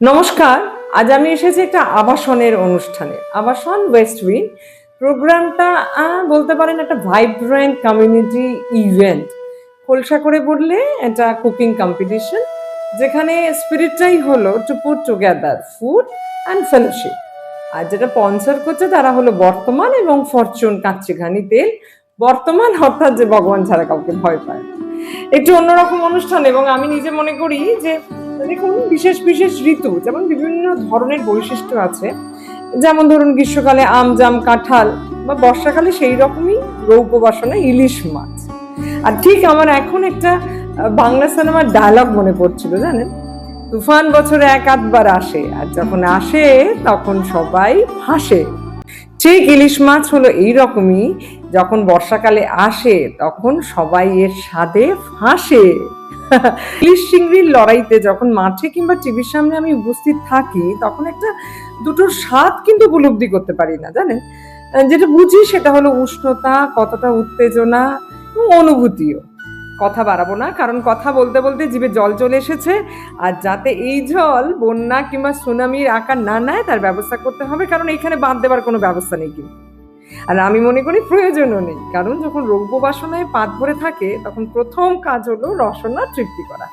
নমস্কার। আজ আমি এসেছি একটা আবাসনের অনুষ্ঠানে। আবাসন ওয়েস্ট উইং প্রোগ্রামটা বলতে পারেন একটা ভাইব্রেন্ট কমিউনিটি ইভেন্ট। খোলসা করে বললে এটা কুকিং কম্পিটিশন, যেখানে স্পিরিটটাই হলো to put together food and fellowship. আর যেটা স্পন্সর করছে তারা হলো বর্তমান এবং ফরচুন কাচ্চিঘানি তেল। বর্তমান অর্থাৎ যে ভগবান ছাড়া কাউকে ভয় পায় না। একটু অন্যরকম অনুষ্ঠান, এবং আমি নিজে মনে করি যে দেখুন, বিশেষ বিশেষ ঋতু যেমন বিভিন্ন ধরনের বৈশিষ্ট্য আছে। যেমন ধরুন গ্রীষ্মকালে আম জাম কাঁঠাল, বা বর্ষাকালে সেই রকমই রৌপ্য বাসনে ইলিশ মাছ। আর ঠিক আমার এখন একটা বাংলা সিনেমার ডায়লগ মনে পড়ছিল, জানেন, তুফান বছরে এক আধবার আসে, আর যখন আসে তখন সবাই হাসে। ঠিক ইলিশ মাছ হলো এইরকমই, যখন বর্ষাকালে আসে তখন সবাই এর স্বাদে ফাঁসে। ইলিশ চিংড়ির লড়াইতে যখন মাঠে কিংবা টিভির সামনে আমি উপস্থিত থাকি, তখন একটা দুটোর স্বাদ কিন্তু উপলব্ধি করতে পারি না, জানেন। যেটা বুঝি সেটা হলো উষ্ণতা, কতটা উত্তেজনা এবং অনুভূতিও। কথা বাড়াবো না, কারণ কথা বলতে বলতে জিভে জল চলে এসেছে। আর যাতে এই জল বন্যা কিংবা সুনামির আকার না নেয় তার ব্যবস্থা করতে হবে, কারণ এখানে বাঁধ দেবার কোনো ব্যবস্থা নেই কিন্তু। আর আমি মনে করি প্রয়োজনও নেই, কারণ যখন রৌপ্য বাসনায় পাত ভরে থাকে তখন প্রথম কাজ হলো রসনা তৃপ্তি করা।